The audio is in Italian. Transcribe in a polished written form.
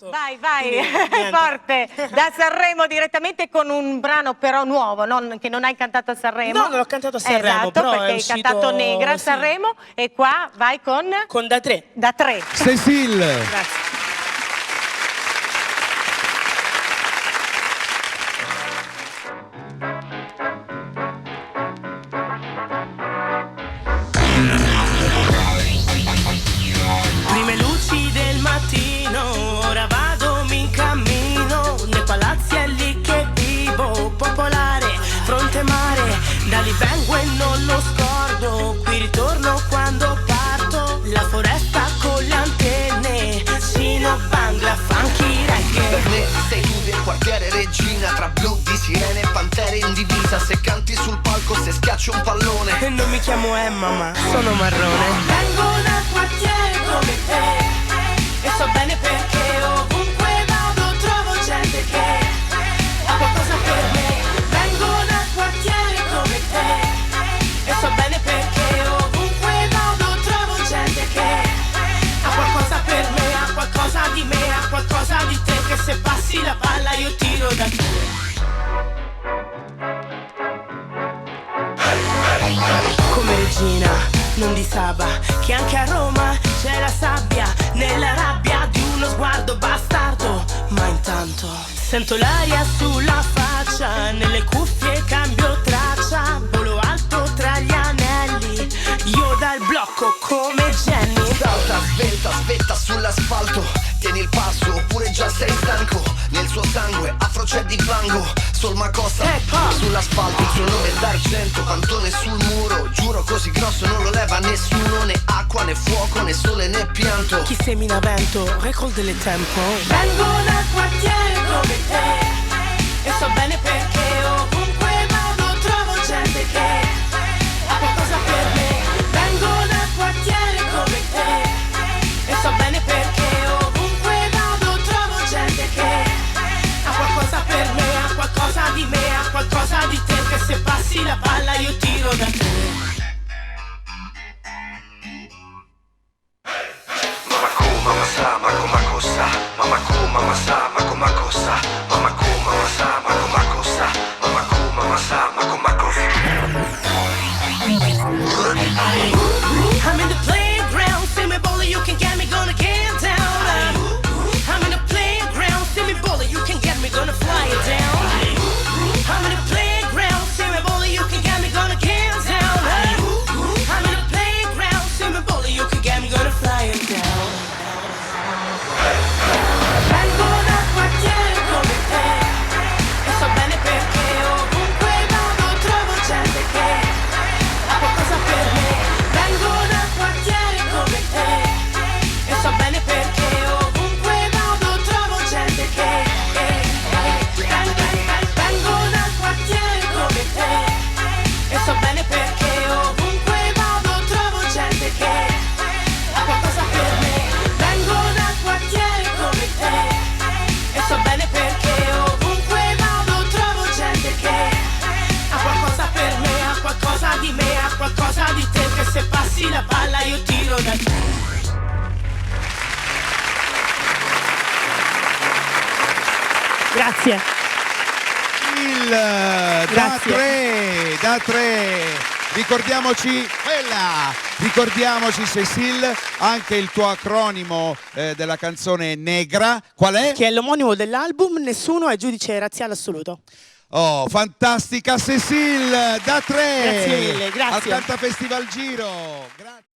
cantato. Vai, forte. Da Sanremo direttamente con un brano però nuovo, che non hai cantato a Sanremo. No, non l'ho cantato a Sanremo, esatto, però perché è hai uscito... cantato Negra a sì. Sanremo e qua vai con... Con Da Tre. Da Tre. Cécile. Grazie. Prime luci del mattino, ora vado, mi incammino, nei palazzi è lì che vivo, popolare, fronte mare, da lì vengo e non lo scordo, qui ritorno quando parto, la foresta con le antenne, Sino Bangla, funky reggae. Per me sei tu del quartiere regina, tra blu di sirene e pantere in divisa, se canti sul palco se schiacci un pallone. E non mi chiamo Emma ma sono marrone. Vengo dal quartiere come te e so bene perché ovunque vado trovo gente che ha qualcosa per me. Vengo dal quartiere come te e so bene perché ovunque vado trovo gente che ha qualcosa per me, ha qualcosa di me, ha qualcosa di te, che se passi la palla io tiro da te. Come regina, non di Saba, che anche a Roma c'è la sabbia, nella rabbia di uno sguardo bastardo. Ma intanto sento l'aria sulla faccia, nelle cuffie cambio traccia, volo alto tra gli anelli, io dal blocco come Jenny. Salta, sventa, svetta sull'asfalto, tieni il passo oppure già sei stanco, nel suo sangue afro c'è di fango, Solma Costa sull'asfalto, il suo nome è d'argento, pantone sul muro, giuro così grosso non lo leva nessuno, né acqua né fuoco né sole né pianto. Chi semina vento, record del tempo. Vengo dal quartiere come te e so bene perché ovunque vado trovo gente che ha qualcosa per me. Vengo dal quartiere come te e so bene perché ovunque vado trovo gente che ha qualcosa per me, ha qualcosa di me, ha qualcosa di te, che se passi la palla io tiro da te. Mama sa, mama cosa, mama ku, mama sa, mama cosa, mama ku, mama sa, mama cosa, mama ku, mama sa, mama cosa. I'm in the playground, see me bowling, you can get me, gonna get down. I'm in the playground, see me bowling, you can get me, gonna fly it down. I'm in the playground, see me bowling, you can get me, gonna get down. I'm in the playground, see me bowling, you can get me, gonna fly it down. Vengo dal quartiere come te e so bene perché ovunque vado trovo gente che ha qualcosa per me. Vengo dal quartiere come te e so bene perché ovunque vado trovo gente che vengo dal quartiere come te e so bene perché ovunque vado trovo gente che ha qualcosa per me. Vengo dal quartiere come te e so bene perché ovunque vado trovo gente che ha qualcosa per me, ha qualcosa di me, ha qualcosa di te, che se passi la palla io tiro da te. Grazie. Da tre. Ricordiamoci Cécile, anche il tuo acronimo della canzone Negra, qual è? Che è l'omonimo dell'album, nessuno è giudice razziale assoluto. Oh, fantastica Cécile, da tre. Grazie mille, grazie. Al Canta Festival Giro. Grazie.